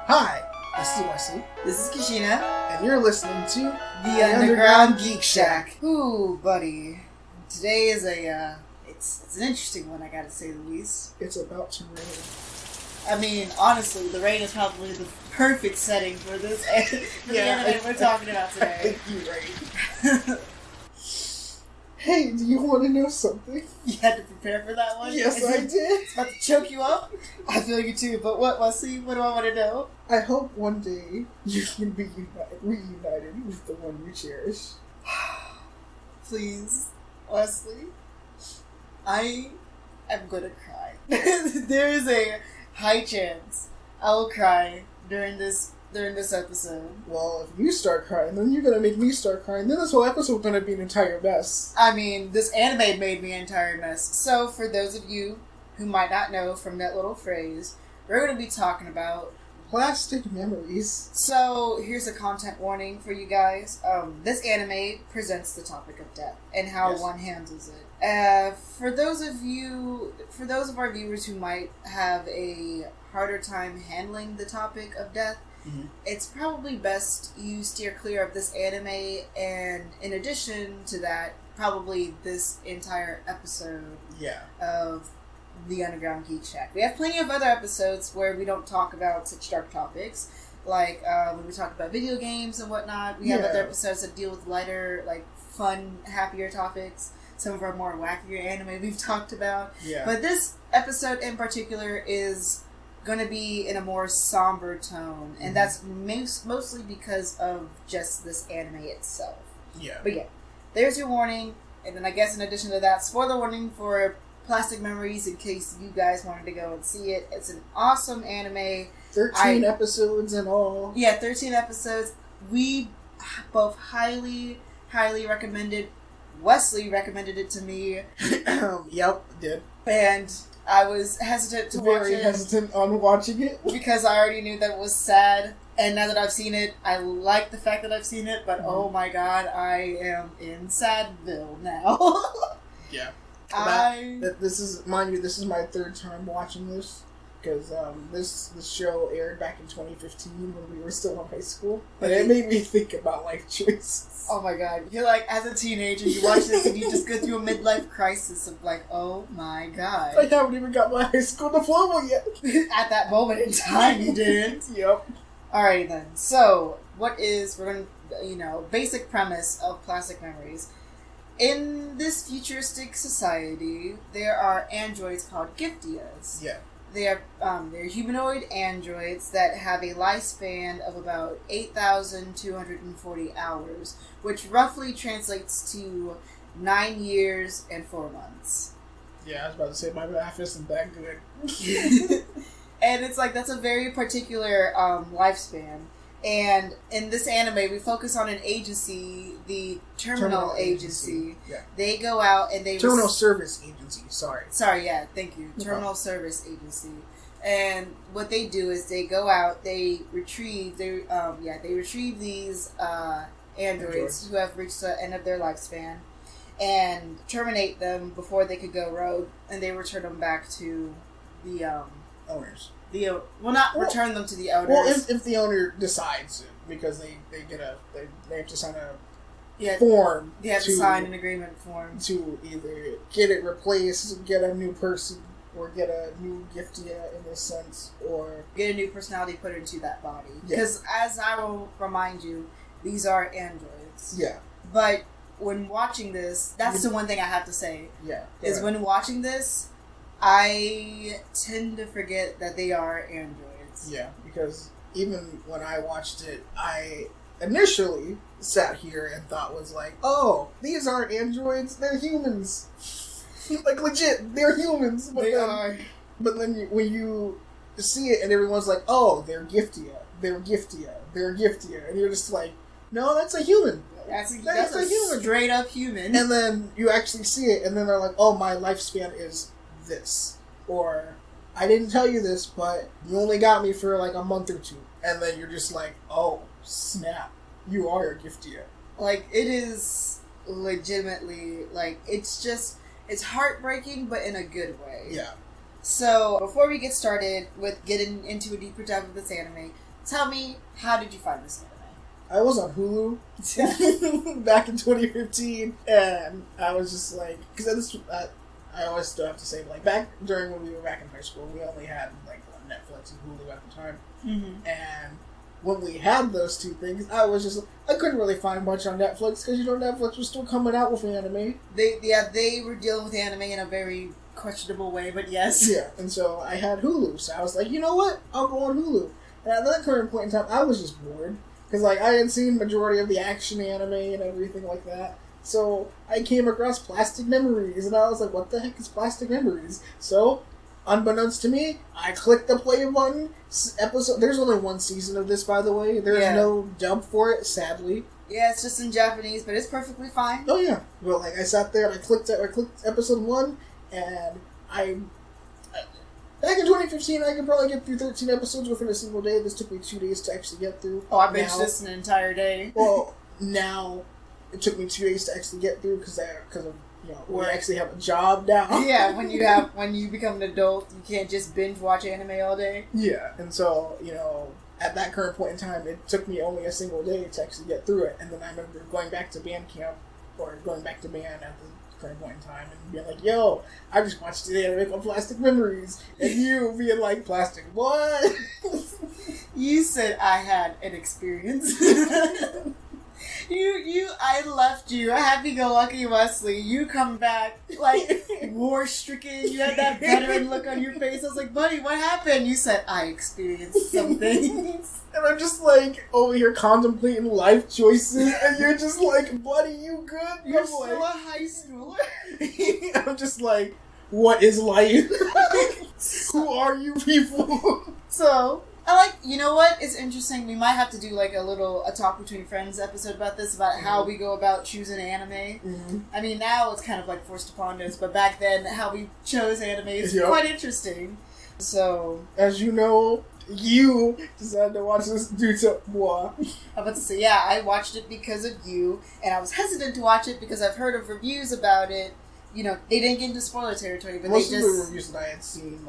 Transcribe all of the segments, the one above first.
Hi, this is Wesley. This is Kashina. And you're listening to The Underground Geek Shack. Ooh, buddy. Today is it's an interesting one, I gotta say the least. It's about to rain. I mean, honestly, the rain is probably the perfect setting for this the anime we're talking about today. I think you're right. Hey, do you want to know something? You had to prepare for that one? Yes, I did. It's about to choke you up? I feel you too, but what, Wesley? What do I want to know? I hope one day you can be reunited with the one you cherish. Please, Wesley. I am gonna cry. There is a high chance I will cry during this episode. Well, if you start crying, then you're gonna make me start crying. Then this whole episode's gonna be an entire mess. I mean, this anime made me an entire mess. So, for those of you who might not know from that little phrase, we're gonna be talking about plastic memories. So, here's a content warning for you guys. This anime presents the topic of death and how one handles it. For those of our viewers who might have a harder time handling the topic of death, it's probably best you steer clear of this anime, and in addition to that, probably this entire episode of The Underground Geek Shack. We have plenty of other episodes where we don't talk about such dark topics, like when we talk about video games and whatnot. We have other episodes that deal with lighter, like fun, happier topics. Some of our more wackier anime we've talked about. Yeah. But this episode in particular is going to be in a more somber tone, and that's mostly because of just this anime itself. Yeah. But yeah, there's your warning, and then I guess in addition to that, spoiler warning for Plastic Memories in case you guys wanted to go and see it. It's an awesome anime. 13 episodes in all. Yeah, 13 episodes. We both highly, highly recommended. Wesley recommended it to me. Yep, did. And I was hesitant to watch it. Very hesitant on watching it. Because I already knew that it was sad. And now that I've seen it, I like the fact that I've seen it. But oh my god, I am in Sadville now. Yeah. This is my third time watching this. Because this show aired back in 2015 when we were still in high school. And it made me think about life choices. Oh my god. You're like, as a teenager, you watch this and you just go through a midlife crisis of like, oh my god. I haven't even got my high school diploma yet. At that moment in time, you didn't. Yep. Alrighty then. So, basic premise of Plastic Memories. In this futuristic society, there are androids called Giftias. Yeah. They're humanoid androids that have a lifespan of about 8,240 hours, which roughly translates to 9 years and 4 months. Yeah, I was about to say, my math isn't that good. And it's like, that's a very particular lifespan. And in this anime, we focus on an agency, the Terminal Agency. Yeah. They go out and they... Terminal Service Agency, sorry. Sorry, yeah, thank you. Terminal Service Agency. And what they do is they go out, they retrieve these androids who have reached the end of their lifespan and terminate them before they could go rogue, and they return them back to the owners. Return them to the owners. Well, if the owner decides, because they have to sign a form. They have to sign an agreement form to either get it replaced, get a new person, or get a new Giftia in this sense, or get a new personality put into that body. Because as I will remind you, these are androids. Yeah. But when watching this, that's the one thing I have to say. Yeah. Is when watching this, I tend to forget that they are androids. Yeah, because even when I watched it, I initially sat here and thought was like, oh, these aren't androids, they're humans. Like, legit, they're humans. But when you see it and everyone's like, oh, they're Giftia, and you're just like, no, that's a human. That's a human. Straight up human. And then you actually see it, and then they're like, oh, my lifespan is this, or I didn't tell you this, but you only got me for like a month or two, and then you're just like, oh snap, you are a Giftia. Like, it is legitimately, like, it's heartbreaking, but in a good way. Yeah. So, before we get started with getting into a deeper dive of this anime, tell me, how did you find this anime? I was on Hulu back in 2015, and I was just like, because I always still have to say, like, back during when we were back in high school, we only had, like, Netflix and Hulu at the time, and when we had those two things, I couldn't really find much on Netflix, because, Netflix was still coming out with anime. They were dealing with anime in a very questionable way, but yes. Yeah, and so I had Hulu, so I was like, you know what, I'll go on Hulu. And at that current point in time, I was just bored. Because, I had seen majority of the action anime and everything like that. So, I came across Plastic Memories, and I was like, what the heck is Plastic Memories? So, unbeknownst to me, I clicked the play button. There's only one season of this, by the way. There's no dub for it, sadly. Yeah, it's just in Japanese, but it's perfectly fine. Oh, yeah. Well, I sat there and I clicked episode 1, and back in 2015, I could probably get through 13 episodes within a single day. This took me 2 days to actually get through. Oh, I binged this an entire day. Well, now it took me 2 days to actually get through because of we actually have a job now. Yeah, when you become an adult, you can't just binge watch anime all day. Yeah, and so at that current point in time, it took me only a single day to actually get through it. And then I remember going back to band camp or going back to band at the current point in time and being like, yo, I just watched the anime called Plastic Memories, and you being like, plastic what? You said I had an experience. I left you, a happy-go-lucky Wesley. You come back, like, war-stricken. You had that veteran look on your face. I was like, buddy, what happened? You said, I experienced something. And I'm just, like, over here contemplating life choices, and you're just like, buddy, you good? You're still a high schooler. I'm just like, what is life? Who are you people? So, you know what? It's interesting. We might have to do, a talk between friends episode about this, about how we go about choosing anime. Mm-hmm. I mean, now it's kind of, forced upon us, but back then, how we chose anime is quite interesting. So... As you know, you decided to watch this due to moi. I'm about to say, yeah, I watched it because of you, and I was hesitant to watch it because I've heard of reviews about it. They didn't get into spoiler territory, but most of the reviews that I had seen,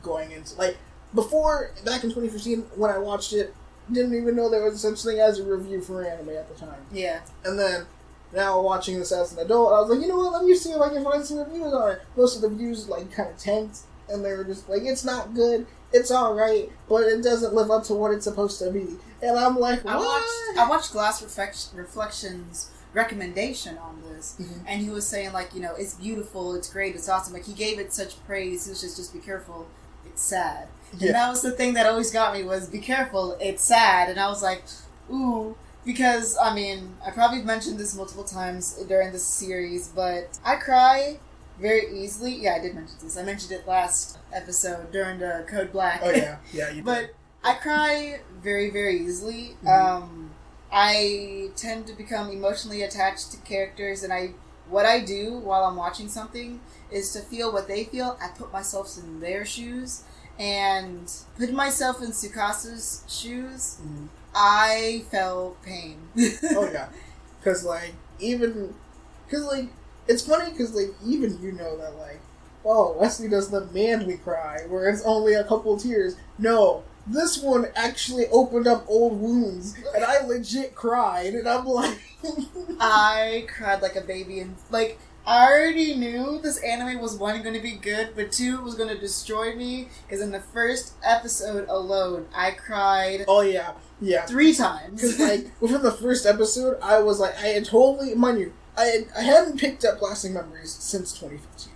going into... Before, back in 2015, when I watched it, didn't even know there was such thing as a review for anime at the time. Yeah. And then, now watching this as an adult, I was like, you know what, let me see if I can find some reviews on it. Most of the reviews, kind of tanked, and they were just like, it's not good, it's alright, but it doesn't live up to what it's supposed to be. And I'm like, what? I watched Glass Reflections recommendation on this, and he was saying, it's beautiful, it's great, it's awesome. He gave it such praise. He was just be careful, it's sad. Yeah. And that was the thing that always got me was, be careful, it's sad. And I was like, ooh, because, I probably mentioned this multiple times during this series, but I cry very easily. Yeah, I did mention this. I mentioned it last episode during the Code Black. Oh, yeah. Yeah, you did. But I cry very, very easily. Mm-hmm. I tend to become emotionally attached to characters, and what I do while I'm watching something is to feel what they feel. I put myself in their shoes. And putting myself in Tsukasa's shoes, I felt pain. Oh, yeah. Because, it's funny because, even that, oh, Wesley does the manly cry, where it's only a couple tears. No, this one actually opened up old wounds, and I legit cried, and I'm like... I cried like a baby, and, I already knew this anime was, 1, going to be good, but 2, was going to destroy me, because in the first episode alone, I cried... Oh, yeah. Yeah. 3 times. Because, within the first episode, I was, I had totally... Mind you, I hadn't picked up Plastic Memories since 2015.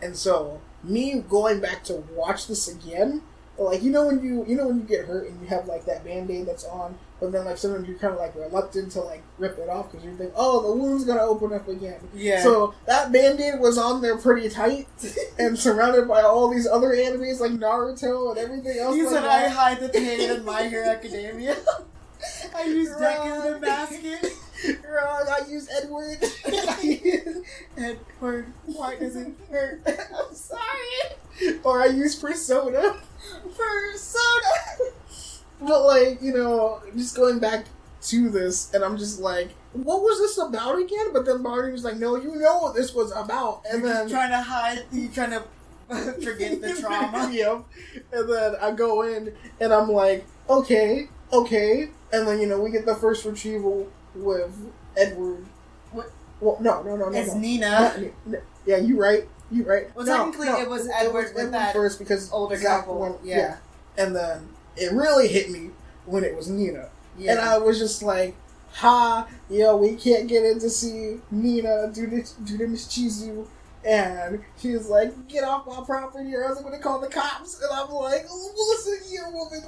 And so, me going back to watch this again... when you get hurt and you have, that Band-Aid that's on, but then, sometimes you're kind of, reluctant to, rip it off because you think, oh, the wound's gonna open up again. Yeah. So, that Band-Aid was on there pretty tight and surrounded by all these other animes like Naruto and everything else. You said I hide the pain in My Hero Academia. I use Deku the basket. Wrong, I use Edward. Edward, why does it hurt? I'm sorry. Or I use Persona. But, just going back to this, and I'm just like, what was this about again? But then Marty was like, no, you know what this was about. And you're then... trying to hide, you're trying to Forget the trauma. Yep. And then I go in, and I'm like, okay. And then, we get the first retrieval with Edward. What? Well, no. It's Nina. Yeah, you right. Well, technically, it was Edward with that first because older Zach couple. went, Yeah. And then it really hit me when it was Nina. Yeah. And I was just like, we can't get in to see Nina do the Michizu. And she was like, get off my property or else I'm going to call the cops. And I'm like, listen here, woman.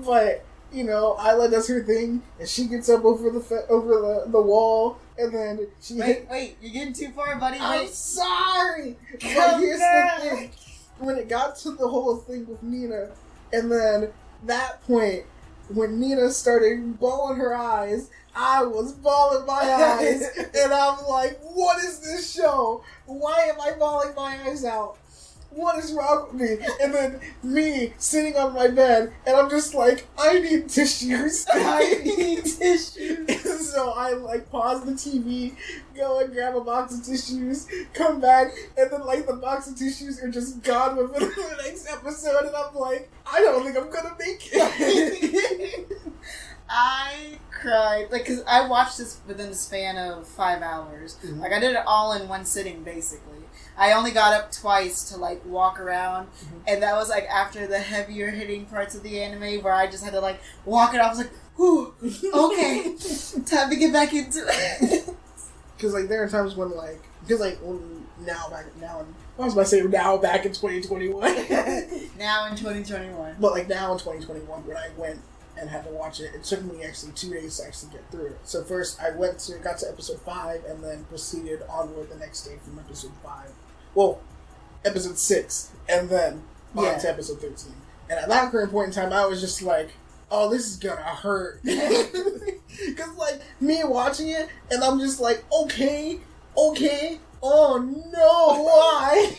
But, Isla does her thing, and she gets up over the wall, and then she Wait, you're getting too far, buddy. I'm sorry! But here's the thing. When it got to the whole thing with Nina, and then that point, when Nina started bawling her eyes, I was bawling my eyes, and I'm like, what is this show? Why am I bawling my eyes out? What is wrong with me? And then me sitting on my bed, and I'm just like, I need tissues. I need tissues. And so I pause the TV, go and grab a box of tissues, come back, and then the box of tissues are just gone within the next episode, and I'm like, I don't think I'm gonna make it. I cried, because I watched this within the span of 5 hours. Mm-hmm. I did it all in one sitting, basically. I only got up twice to, walk around, and that was, after the heavier hitting parts of the anime, where I just had to, walk it off. I was like, whew, okay, time to get back into it. Because, there are times when, now back in 2021. Now in 2021. But, now in 2021, when I went and had to watch it took me actually 2 days to actually get through it. So first I got to episode 5 and then proceeded onward the next day from episode 5. Well, episode 6 and then on to episode 13. And at that current point in time, I was just like, oh, this is gonna hurt. Because, me watching it, and I'm just like, okay, oh no, why?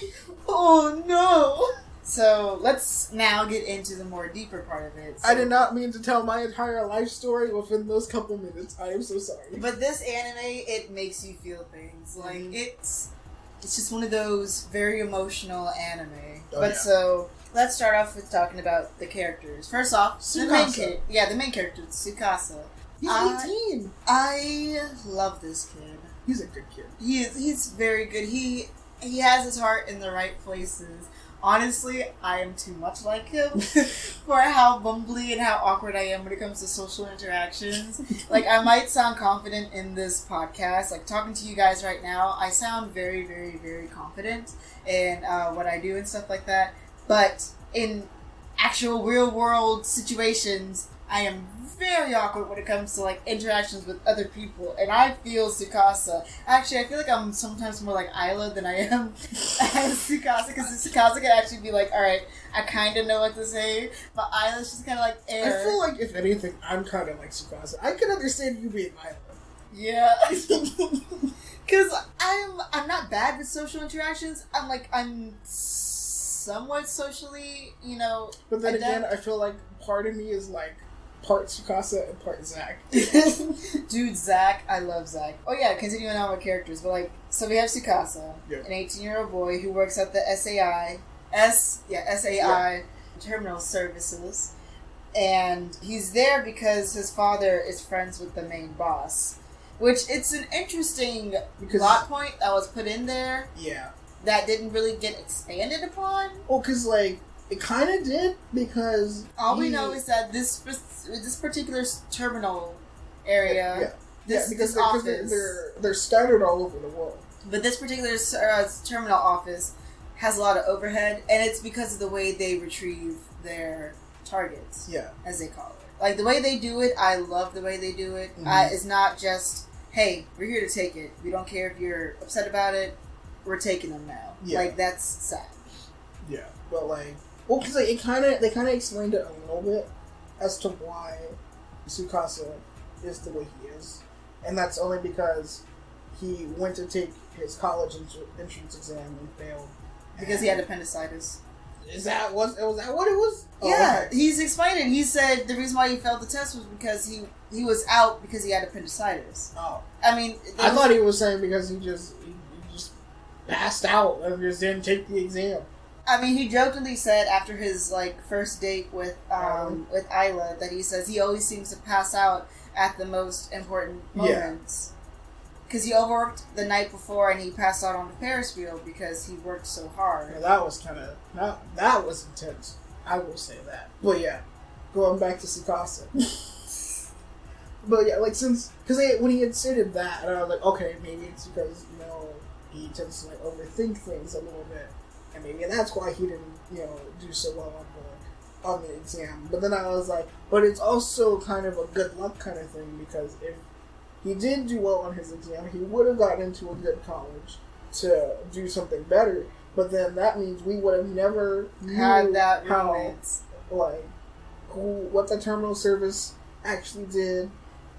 Oh no. So, let's now get into the more deeper part of it. So, I did not mean to tell my entire life story within those couple minutes. I am so sorry. But this anime, it makes you feel things. It's just one of those very emotional anime. So, let's start off with talking about the characters. First off, the main character, Tsukasa. He's 18. I love this kid. He's a good kid. He's very good. He has his heart in the right places. Honestly, I am too much like him for how bumbly and how awkward I am when it comes to social interactions. I might sound confident in this podcast. Talking to you guys right now, I sound very, very, very confident in what I do and stuff like that. But in actual real-world situations, I am very awkward when it comes to interactions with other people, and I feel Tsukasa. Actually, I feel like I'm sometimes more like Isla than I am as Tsukasa, because Tsukasa can actually be like, all right, I kind of know what to say, but Isla's just kind of air. I feel like if anything, I'm kind of like Tsukasa. I can understand you being Isla. Yeah, because I'm not bad with social interactions. I'm somewhat socially, But then again, I feel like part of me is part Tsukasa and part Zach. Dude, Zach, I love Zach. Oh yeah, continuing on with characters, but so we have Tsukasa, an 18-year-old boy who works at the SAI terminal services, and he's there because his father is friends with the main boss, which it's an interesting plot point that was put in there. Yeah. That didn't really get expanded upon. Well, because it kind of did, because all we know is that this particular terminal area, this office, they're scattered all over the world. But this particular terminal office has a lot of overhead, and it's because of the way they retrieve their targets, as they call it. The way they do it, I love the way they do it. Mm-hmm. It's not just, hey, we're here to take it. We don't care if you're upset about it. We're taking them now. Yeah. That's sad. Yeah, but because they kind of explained it a little bit as to why Tsukasa is the way he is, and that's only because he went to take his college entrance exam and failed because he had appendicitis. Was that what it was? Yeah, he's explained it. He said the reason why he failed the test was because he was out because he had appendicitis. Oh, I mean, I thought he was saying because he just passed out and just didn't take the exam. I mean, he jokingly said after his first date with Isla that he says he always seems to pass out at the most important moments. Because he overworked the night before and he passed out on the Ferris wheel because he worked so hard. Yeah, that was kind of... That was intense. I will say that. But yeah, going back to Tsukasa. But yeah, since... Because when he had stated that, and I was like, okay, maybe it's because, he tends to, overthink things a little bit. And maybe that's why he didn't, do so well on the exam. But then I was like, but it's also kind of a good luck kind of thing, because if he did do well on his exam, he would have gotten into a good college to do something better. But then that means we would have never had that how, romance. what the terminal service actually did,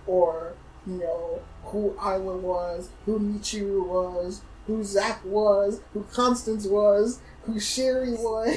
or, who Isla was, who Michiru was, who Zack was, who Constance was, who Sherry was.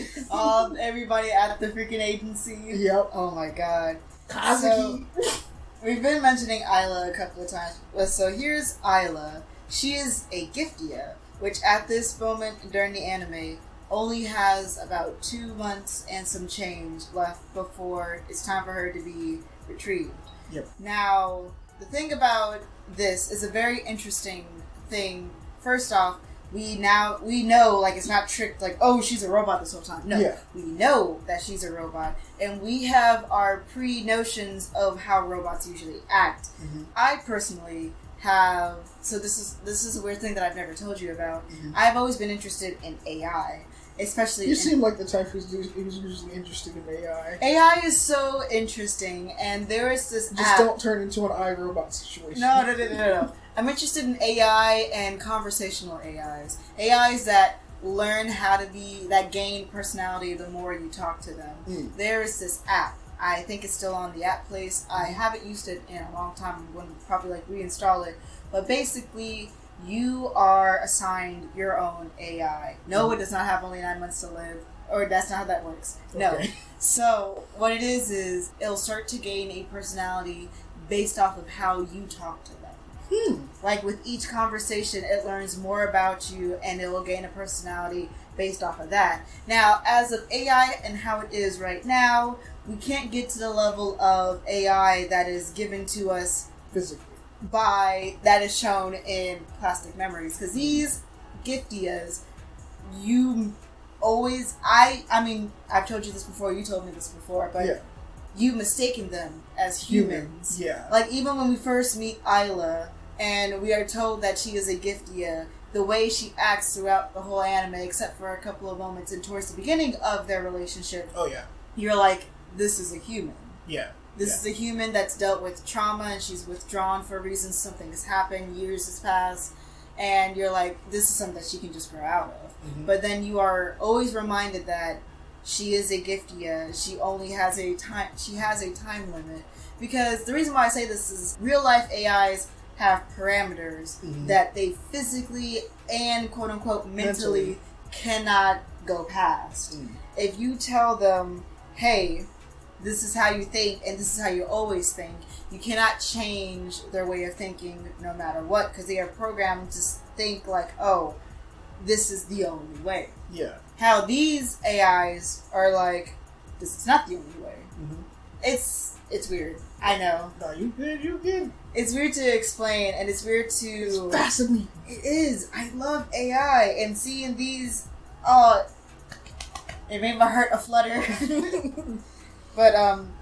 Everybody at the freaking agency. Yep. Oh my god. Kazuki. So, we've been mentioning Isla a couple of times. So here's Isla. She is a Giftia, which at this moment during the anime only has about 2 months and some change left before it's time for her to be retrieved. Yep. Now, the thing about this is a very interesting thing. First off, we know, it's not tricked, oh, she's a robot this whole time. No, yeah. We know that she's a robot, and we have our pre-notions of how robots usually act. Mm-hmm. I personally have, so this is a weird thing that I've never told you about. Mm-hmm. I've always been interested in AI, especially... You seem like the type who's usually interested in AI. AI is so interesting, and there is this Just don't turn into an iRobot situation. No. I'm interested in AI and conversational AIs. AIs that learn how to be, that gain personality the more you talk to them. Mm. There is this app. I think it's still on the app place. I haven't used it in a long time. I'm going to probably reinstall it. But basically, you are assigned your own AI. No, it does not have only 9 months to live. Or that's not how that works. No. Okay. So, what it is it'll start to gain a personality based off of how you talk to them. With each conversation, it learns more about you, and it will gain a personality based off of that. Now, as of AI and how it is right now, we can't get to the level of AI that is given to us physically that is shown in plastic memories. Because these Giftias, you always... I mean, I've told you this before, you told me this before, but... Yeah. You mistaken them as humans. Yeah. Even when we first meet Isla, and we are told that she is a Giftia, the way she acts throughout the whole anime, except for a couple of moments and towards the beginning of their relationship, oh yeah, you're like, this is a human. Yeah. This is a human that's dealt with trauma, and she's withdrawn for reasons. Something has happened, years has passed, and you're like, this is something that she can just grow out of. Mm-hmm. But then you are always reminded that she is a Giftia. She only has a time. She has a time limit, because the reason why I say this is real life AIs have parameters that they physically and quote unquote mentally cannot go past. If you tell them, hey, this is how you think and this is how you always think, you cannot change their way of thinking no matter what, because they are programmed to think like, oh, this is the only way. Yeah. How these AIs are like, this is not the only way. It's weird. I know. No, you good. It's weird to explain, and it's weird to... It's fascinating. It is. I love AI, and seeing these... Oh, it made my heart aflutter. But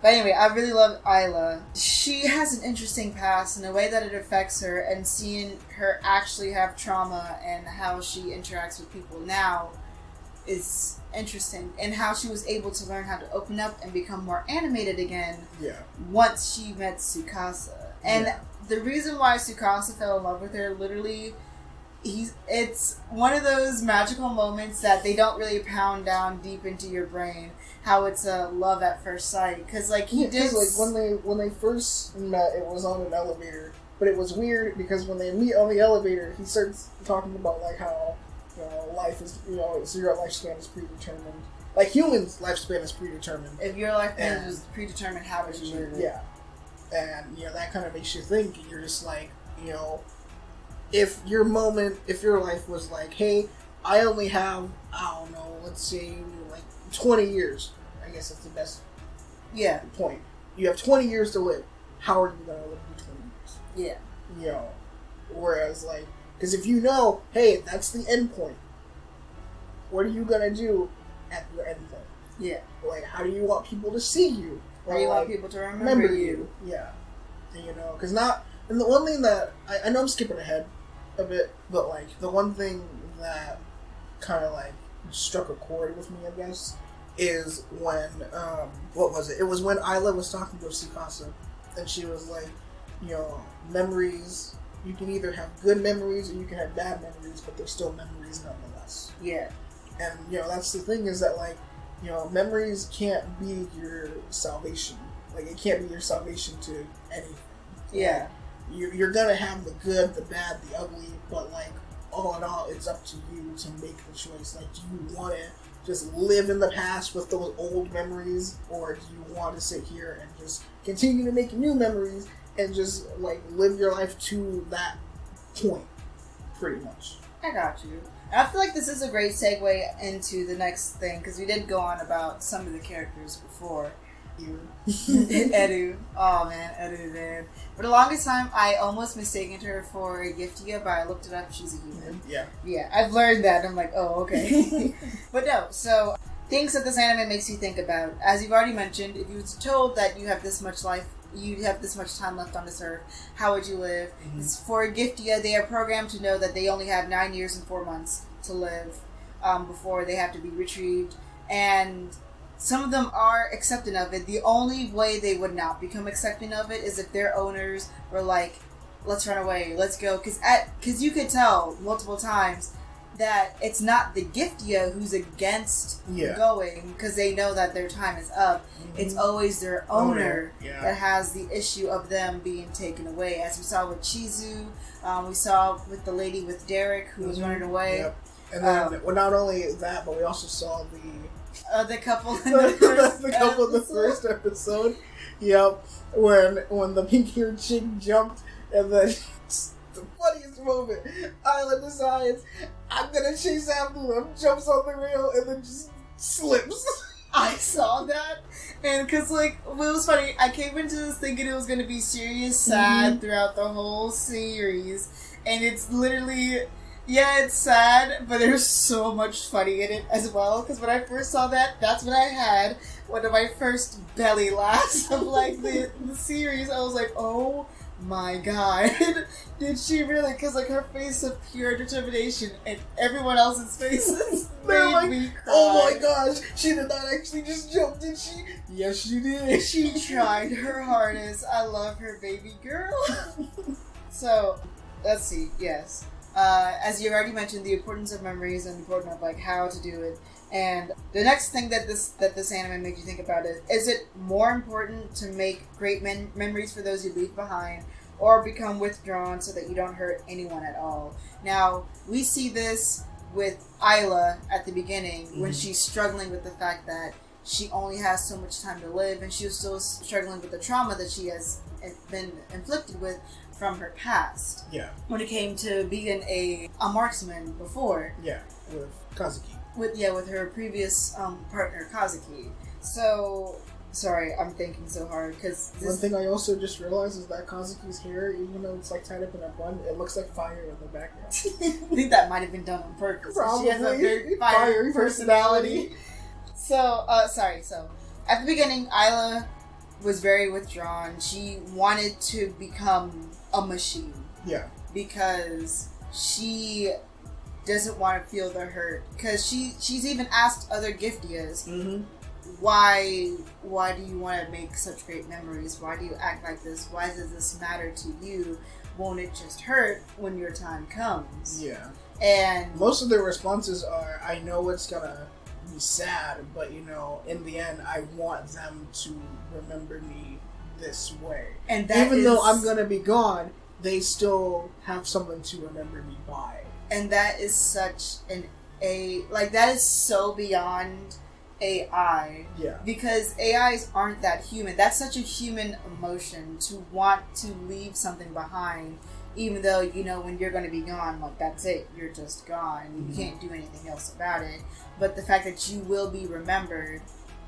anyway, I really love Isla. She has an interesting past and the way that it affects her, and seeing her actually have trauma and how she interacts with people now is interesting, and how she was able to learn how to open up and become more animated again once she met Tsukasa. And the reason why Tsukasa fell in love with her, literally, it's one of those magical moments that they don't really pound down deep into your brain, how it's a love at first sight. Because when they first met, it was on an elevator, but it was weird because when they meet on the elevator, he starts talking about how life is, so your lifespan is predetermined. Like humans' lifespan is predetermined. If your lifespan is predetermined, how would you live it? Yeah. And, that kind of makes you think. You're just like, if your life was like, hey, I only have, I don't know, let's say, like, 20 years. I guess that's the best point. You have 20 years to live. How are you going to live for 20 years? Yeah. You know, whereas, like, because if you know, hey, that's the end point, what are you going to do at your end point? Yeah. Like, how do you want people to see you? Or you want people to remember you? Yeah. And, you know, because and the one thing that, I know I'm skipping ahead a bit, but, like, the one thing that kind of, like, struck a chord with me, I guess, is when, what was it? It was when Isla was talking to Tsukasa, and she was like, you know, memories, you can either have good memories or you can have bad memories, but they're still memories nonetheless. Yeah. And, you know, that's the thing is that, like, you know, memories can't be your salvation. Like, it can't be your salvation to anything. Yeah. Like, you're gonna have the good, the bad, the ugly, but, like, all in all, it's up to you to make the choice. Like, do you want to just live in the past with those old memories, or do you want to sit here and just continue to make new memories and just, like, live your life to that point, pretty much? I got you. I feel like this is a great segue into the next thing, because we did go on about some of the characters before. Edu. Oh man, Edu, man. For the longest time, I almost mistaken her for a Giftia, but I looked it up, she's a human. Yeah. Yeah, I've learned that, and I'm like, oh, okay. But no, so, things that this anime makes you think about. As you've already mentioned, if you were told that you have this much life, you have this much time left on this earth, how would you live? Mm-hmm. For a Giftia, they are programmed to know that they only have 9 years and 4 months to live before they have to be retrieved, and some of them are accepting of it. The only way they would not become accepting of it is if their owners were like, let's run away, let's go. Because you could tell multiple times that it's not the Giftia who's against going, because they know that their time is up. Mm-hmm. It's always their owner that has the issue of them being taken away. As we saw with Chizu, we saw with the lady with Derek who was running away. Yep. And then, well, not only that, but we also saw the couple in the first episode. Yep. When the pink-haired chick jumped, and then the funniest moment, Isla decides, I'm gonna chase after them, jumps on the rail, and then just slips. I saw that, and because, like, it was funny, I came into this thinking it was gonna be serious, sad throughout the whole series, and it's literally... Yeah, it's sad, but there's so much funny in it as well. Because when I first saw that, that's when I had one of my first belly laughs of, like, the series. I was like, oh my god. Did she really? Because, like, her face of pure determination and everyone else's faces made me cry. Oh my gosh, she did not actually just jump, did she? Yes, she did. She tried her hardest. I love her, baby girl. So, let's see. Yes. As you already mentioned, the importance of memories and the importance of, like, how to do it. And the next thing that this anime makes you think about is it more important to make great memories for those you leave behind, or become withdrawn so that you don't hurt anyone at all? Now, we see this with Isla at the beginning, when she's struggling with the fact that she only has so much time to live, and she was still struggling with the trauma that she has been inflicted with from her past. Yeah. When it came to being a marksman before. Yeah, with Kazuki. With her previous partner, Kazuki. So, sorry, I'm thinking so hard, because... One thing I also just realized is that Kazuki's hair, even though it's, like, tied up in a bun, it looks like fire in the background. I think that might have been done on purpose. Probably. She has a very fiery personality. So, at the beginning, Isla was very withdrawn. She wanted to become a machine. Yeah. Because she doesn't want to feel the hurt. Because she's even asked other Giftias, why do you want to make such great memories? Why do you act like this? Why does this matter to you? Won't it just hurt when your time comes? Yeah. And most of their responses are, I know it's gonna be sad, but, you know, in the end, I want them to remember me this way. And that even though I'm gonna be gone, they still have something to remember me by. And that is such that is so beyond AI. Yeah. Because AIs aren't that human. That's such a human emotion, to want to leave something behind even though you know when you're going to be gone, like that's it, you're just gone. You can't do anything else about it. But the fact that you will be remembered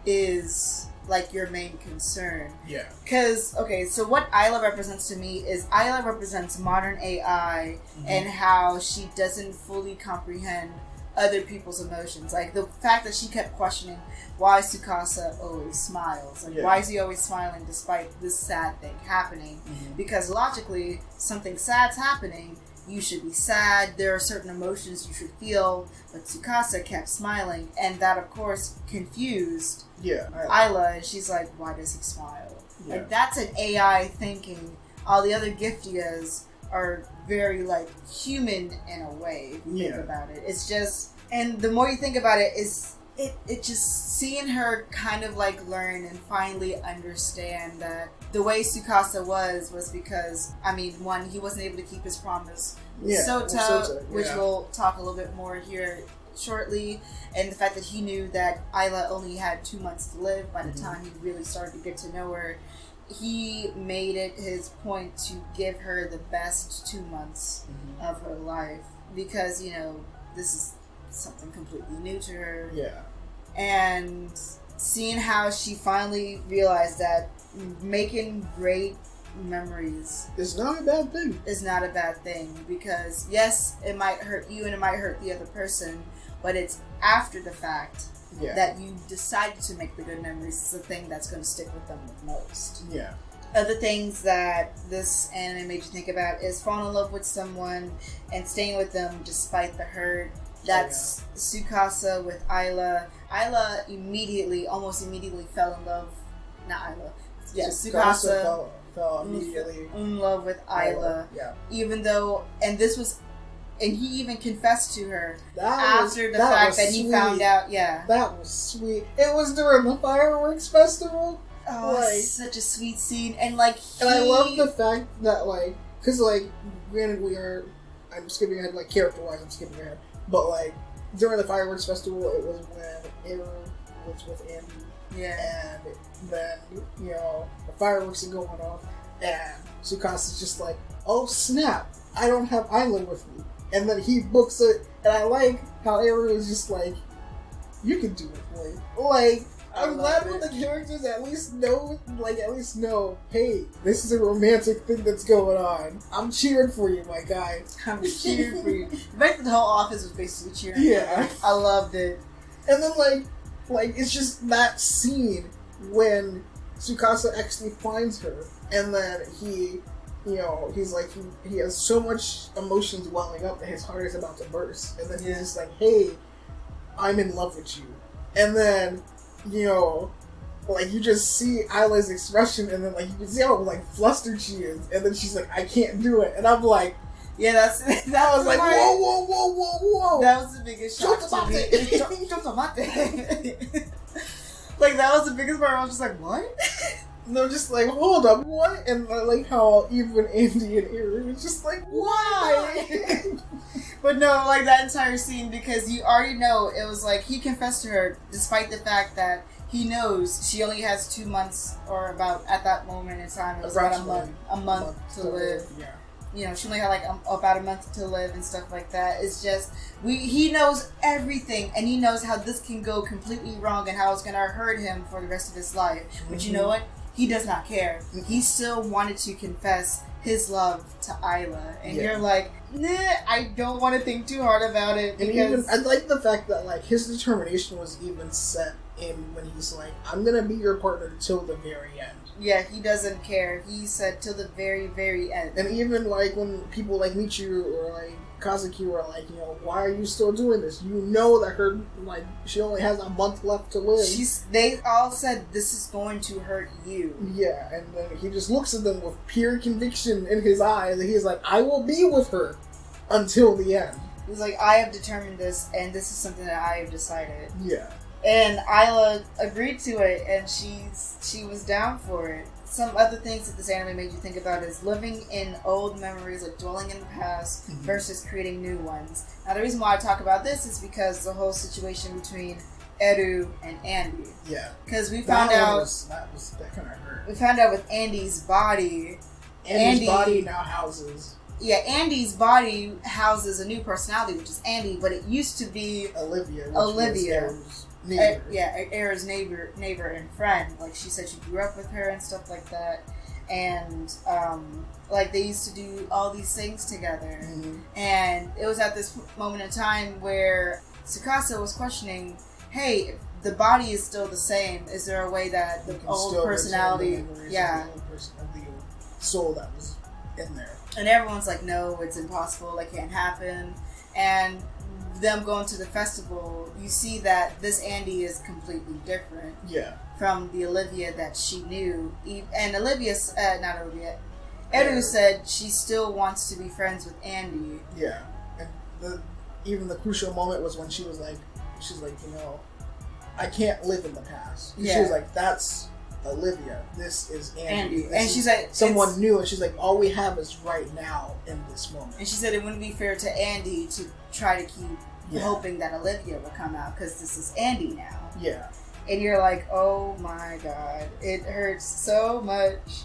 is like your main concern. Yeah. Because, okay, so what Isla represents to me is Isla represents modern AI and how she doesn't fully comprehend other people's emotions. Like the fact that she kept questioning why Tsukasa always smiles. Like why is he always smiling despite this sad thing happening? Because logically, something sad's happening. You should be sad. There are certain emotions you should feel, but Tsukasa kept smiling, and that, of course, confused Isla. And she's like, "Why does he smile?" Yeah. Like that's an AI thinking. All the other Giftias are very like human in a way. If you think about it, it's just, and the more you think about it, it just seeing her kind of like learn and finally understand that the way Tsukasa was because, I mean, one, he wasn't able to keep his promise with Sota, which we'll talk a little bit more here shortly, and the fact that he knew that Isla only had 2 months to live by the time he really started to get to know her. He made it his point to give her the best 2 months of her life because, you know, this is something completely new to her. Yeah. And seeing how she finally realized that making great memories is not a bad thing. Is not a bad thing because, yes, it might hurt you and it might hurt the other person, but it's after the fact that you decided to make the good memories is the thing that's going to stick with them the most. Yeah. Other things that this anime made you think about is falling in love with someone and staying with them despite the hurt. That's Tsukasa with Isla. Isla almost immediately fell in love. Not Isla. Yeah, Tsukasa fell immediately in love with Isla. Yeah. Even though, and he even confessed to her after the fact that he found out. Yeah. That was sweet. It was during the fireworks festival. Oh, like, such a sweet scene. And like, and I love the fact that like, because like, granted I'm skipping ahead, like character-wise, I'm skipping ahead. But like during the fireworks festival, it was when Eru was with Andy, and then the fireworks are going off, and Tsukasa's just like, "Oh snap! I don't have Isla with me," and then he books it, and I like how Eru is just like, "You can do it, boy." Like I'm glad when the characters at least know, hey, this is a romantic thing that's going on. I'm cheering for you, my guy. I'm cheering for you. The fact that the whole office was basically cheering. Yeah, I loved it. And then like it's just that scene when Tsukasa actually finds her, and then he's like he has so much emotions welling up that his heart is about to burst, and then he's just like, hey, I'm in love with you, and then. Like you just see Isla's expression, and then like you can see how like flustered she is, and then she's like, "I can't do it," and I'm like, "Yeah, that was like, whoa!" That was the biggest shock to me. Like that was the biggest part. I was just like, "What?" And they're just like, "Hold up, what?" And I like how even Andy and Eru was just like, "Why?" But no, like that entire scene, because you already know it was like he confessed to her despite the fact that he knows she only has 2 months, or about at that moment in time it was about a month to live. Yeah. She only had like about a month to live and stuff like that. It's just he knows everything, and he knows how this can go completely wrong and how it's gonna hurt him for the rest of his life. But you know what? He does not care. He still wanted to confess his love to Isla, and you're like, nah, I don't want to think too hard about it. And even I like the fact that like his determination was even set in when he's like, I'm gonna be your partner till the very end. Yeah, he doesn't care. He said till the very, very end. And even like when people like Michiru or like Kazuki were like, why are you still doing this? You know that her, like, she only has a month left to live. They all said, this is going to hurt you. Yeah, and then he just looks at them with pure conviction in his eyes, and he's like, I will be with her until the end. He's like, I have determined this, and this is something that I have decided. Yeah. And Isla agreed to it, and she was down for it. Some other things that this anime made you think about is living in old memories, like dwelling in the past, versus creating new ones. Now, the reason why I talk about this is because the whole situation between Eru and Andy. Yeah. Because we found out... That kind of hurt. We found out with Andy's body... Andy's body now houses Andy's body houses a new personality, which is Andy, but it used to be Olivia. Era's neighbor and friend. Like, she said she grew up with her and stuff like that. And, like, they used to do all these things together. Mm-hmm. And it was at this moment in time where Tsukasa was questioning, hey, the body is still the same. Is there a way that the old personality... Yeah. Of the soul that was in there. And everyone's like, no, it's impossible. That can't happen. And them going to the festival, you see that this Andy is completely different. Yeah. From the Olivia that she knew. And Eru said she still wants to be friends with Andy. Yeah. And even the crucial moment was when she's like, I can't live in the past. Yeah. She was like, that's Olivia. This is Andy. And she's like, someone new. And she's like, all we have is right now in this moment. And she said it wouldn't be fair to Andy to try to keep hoping that Olivia would come out because this is Andy now. Yeah. And you're like, oh my god, it hurts so much.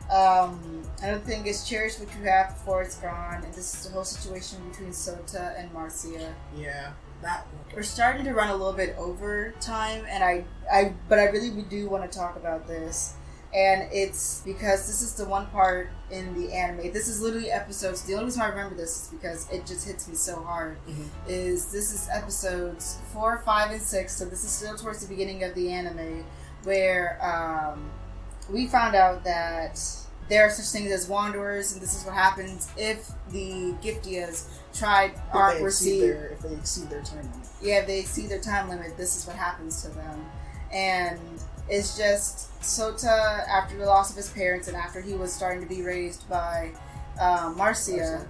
Another thing is cherish what you have before it's gone. And this is the whole situation between Sota and Marcia. Yeah. We're starting to run a little bit over time, and but I really do want to talk about this, and it's because this is the one part in the anime. This is literally episodes. The only reason I remember this is because it just hits me so hard. Mm-hmm. This is episodes 4, 5, and 6. So this is still towards the beginning of the anime, where we found out that there are such things as wanderers, and this is what happens if the Giftias if they exceed their time limit. Yeah, if they exceed their time limit, this is what happens to them. And it's just Sota, after the loss of his parents and after he was starting to be raised by Marcia,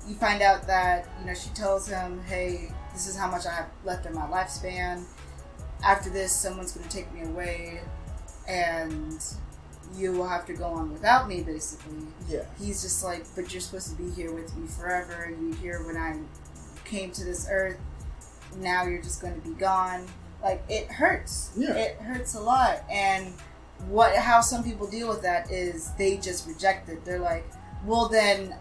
you find out that, she tells him, hey, this is how much I have left in my lifespan. After this, someone's going to take me away, and you will have to go on without me, basically. Yeah. He's just like, but you're supposed to be here with me forever. You were here when I came to this earth. Now you're just going to be gone. Like, it hurts. Yeah. It hurts a lot. And how some people deal with that is they just reject it. They're like, well, then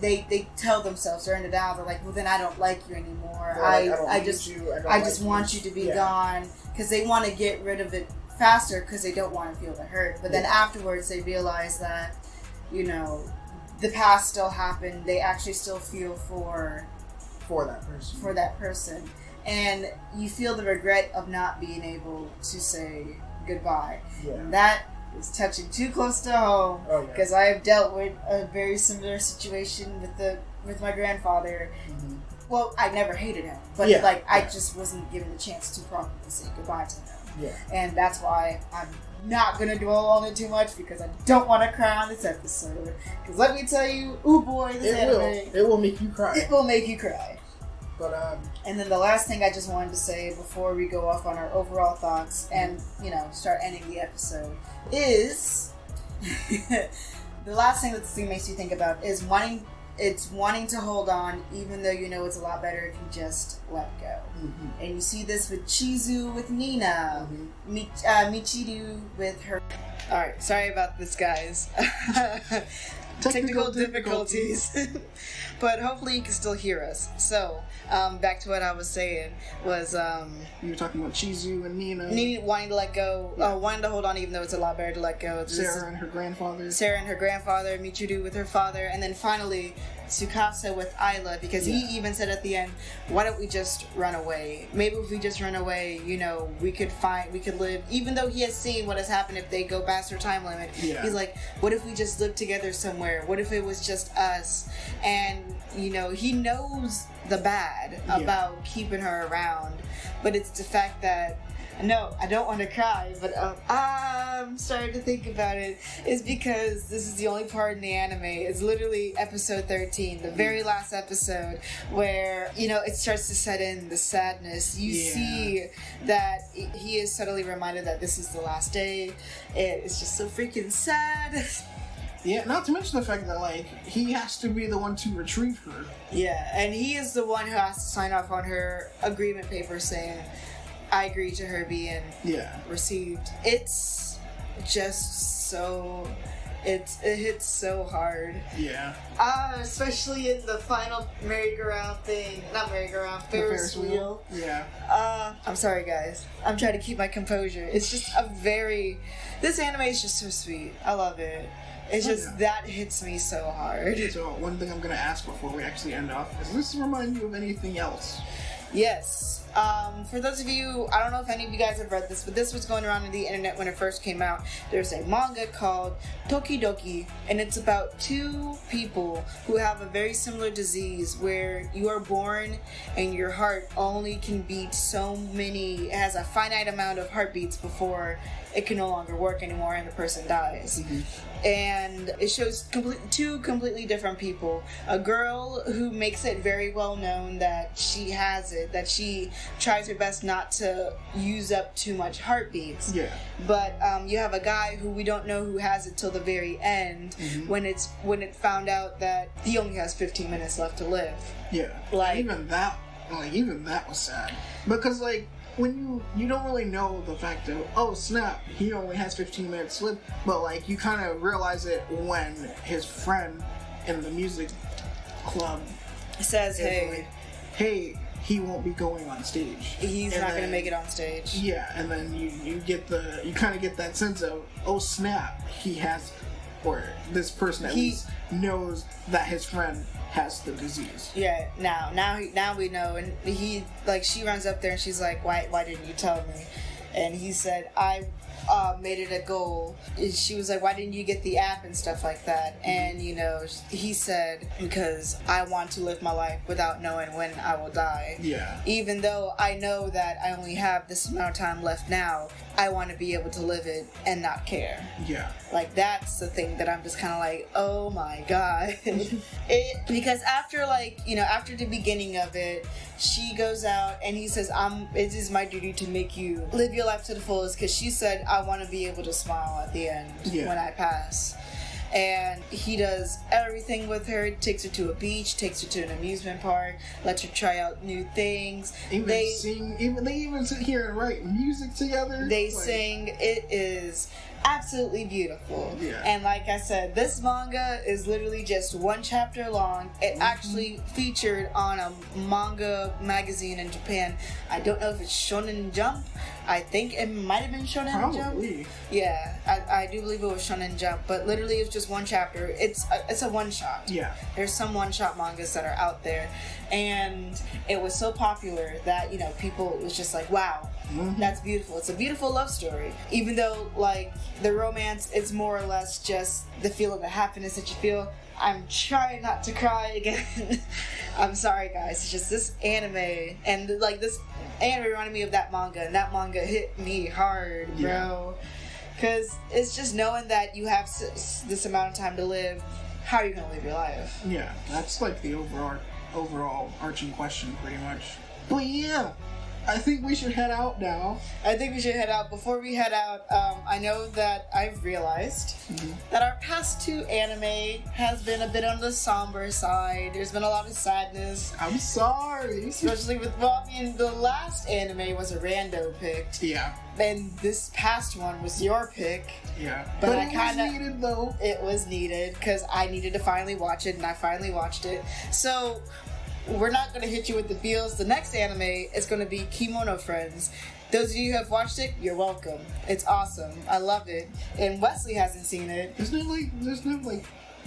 they tell themselves, they're in the down, they're like, well, then I don't like you anymore. I just want you to be gone. Because they want to get rid of it faster because they don't want to feel the hurt. But then afterwards they realize that, the past still happened. They actually still feel for that person. And you feel the regret of not being able to say goodbye. Yeah. And that is touching too close to home because I have dealt with a very similar situation with my grandfather. Mm-hmm. Well, I never hated him, but I just wasn't given the chance to properly say goodbye to him. Yeah. And that's why I'm not going to dwell on it too much because I don't want to cry on this episode. Because let me tell you, it will make you cry. It will make you cry. But and then the last thing I just wanted to say before we go off on our overall thoughts and, start ending the episode is the last thing that this thing makes you think about is wanting to hold on, even though it's a lot better if you just let go. Mm-hmm. And you see this with Chizu with Nina, Michiru with her. All right, sorry about this, guys. Technical difficulties. But hopefully you can still hear us. So, back to what I was saying was... you were talking about Chizu and Nina. Nina wanting to let go, wanting to hold on even though it's a lot better to let go. Sarah and her grandfather, Michiru with her father, and then finally Tsukasa with Ayla, because he even said at the end, why don't we just run away? Maybe if we just run away, we could live, even though he has seen what has happened if they go past their time limit. Yeah. He's like, what if we just live together somewhere? What if it was just us? And, he knows the bad about keeping her around, but it's the fact that, no, I don't want to cry, but I'm starting to think about it, is because this is the only part in the anime. It's literally episode 13, the very last episode, where, it starts to set in the sadness. You see that he is subtly reminded that this is the last day. It's just so freaking sad. Yeah, not to mention the fact that, he has to be the one to retrieve her. Yeah, and he is the one who has to sign off on her agreement paper saying, I agree to her being received. It's just so It hits so hard. Yeah. Especially in the final merry-go-round thing. Not merry-go-round, Ferris wheel. Yeah. I'm sorry, guys. I'm trying to keep my composure. It's just this anime is just so sweet. I love it. It's just that hits me so hard. So one thing I'm gonna ask before we actually end off is, does this remind you of anything else? Yes. For those of you, I don't know if any of you guys have read this, but this was going around on the internet when it first came out. There's a manga called Tokidoki, and it's about two people who have a very similar disease where you are born and your heart only can beat it has a finite amount of heartbeats before it can no longer work anymore and the person dies. And it shows two completely different people. A girl who makes it very well known that she has it, that she tries her best not to use up too much heartbeats. Yeah. But you have a guy who we don't know who has it till the very end, when it found out that he only has 15 minutes left to live. Yeah. Even that was sad, because when you don't really know the fact of, oh snap, he only has 15 minutes to live, but you kind of realize it when his friend in the music club says, hey, he won't be going on stage. He's not going to make it on stage. Yeah, and then you kind of get that sense of, oh snap, he has, or this person at least knows that his friend has the disease. Yeah, now we know. And she runs up there and she's like, why didn't you tell me? And he said, I made it a goal. And she was like, why didn't you get the app and stuff like that? And he said, because I want to live my life without knowing when I will die. Yeah. Even though I know that I only have this amount of time left now, I want to be able to live it and not care. Yeah. That's the thing that I'm just kind of like, oh my god. Because after after the beginning of it, she goes out and he says, it is my duty to make you live your life to the fullest, because she said, I want to be able to smile at the end when I pass. And he does everything with her, takes her to a beach, takes her to an amusement park, lets her try out new things. They even sit here and write music together. They sing. It is absolutely beautiful. Yeah. And like I said, this manga is literally just one chapter long. It actually featured on a manga magazine in Japan. I don't know if it's Shonen Jump. I think it might have been Shonen Jump. Yeah, I do believe it was Shonen Jump, but literally it's just one chapter. It's a one-shot. Yeah. There's some one-shot mangas that are out there, and it was so popular that, people was just like, wow, that's beautiful. It's a beautiful love story. Even though, the romance is more or less just the feeling of happiness that you feel. I'm trying not to cry again. I'm sorry, guys. It's just this anime, and this anime reminded me of that manga, and that manga hit me hard, bro. Because it's just knowing that you have this amount of time to live. How are you going to live your life? Yeah, that's the overall arching question, pretty much. But yeah, I think we should head out now. Before we head out, I know that I've realized that our past two anime has been a bit on the somber side. There's been a lot of sadness. I'm sorry. Especially with, the last anime was a rando pick. Yeah. And this past one was your pick. Yeah. But it was needed, though. It was needed, because I needed to finally watch it, and I finally watched it. So we're not going to hit you with the feels. The next anime is going to be Kimono Friends. Those of you who have watched it, you're welcome. It's awesome. I love it. And Wesley hasn't seen it. There's no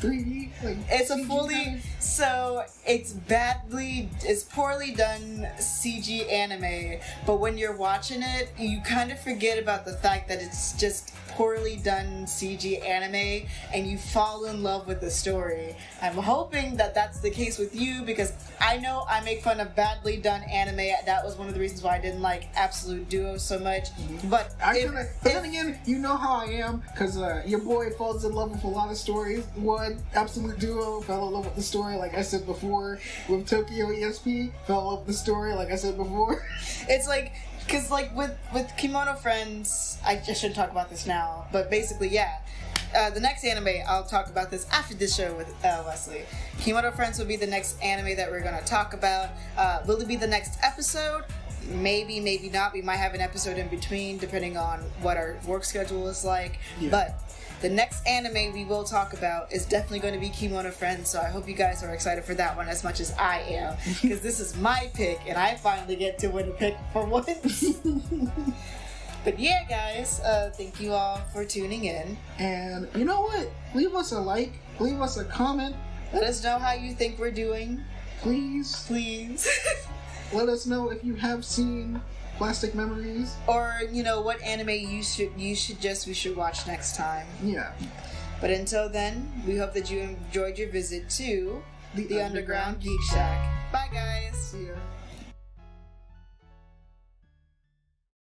3D, it's a CG fully kind of? So it's poorly done CG anime, but when you're watching it, you kind of forget about the fact that it's just poorly done CG anime, and you fall in love with the story. I'm hoping that that's the case with you, because I know I make fun of badly done anime. That was one of the reasons why I didn't like Absolute Duo so much. But then again, you know how I am, because your boy falls in love with a lot of stories. One, Absolute Duo, fell in love with the story, like I said before. With Tokyo ESP, fell in love with the story, like I said before. It's because with Kimono Friends, I shouldn't talk about this now, but basically, yeah. The next anime, I'll talk about this after this show with Wesley. Kimono Friends will be the next anime that we're going to talk about. Will it be the next episode? Maybe, maybe not. We might have an episode in between, depending on what our work schedule is like. Yeah. But The next anime we will talk about is definitely going to be Kimono Friends, so I hope you guys are excited for that one as much as I am, because this is my pick, and I finally get to win a pick for once. But yeah, guys, thank you all for tuning in. And you know what? Leave us a like, leave us a comment. Let us know how you think we're doing. Please. Please. Let us know if you have seen Plastic Memories. Or, what anime we should watch next time. Yeah. But until then, we hope that you enjoyed your visit to the Underground Geek Shack. Bye, guys. See ya.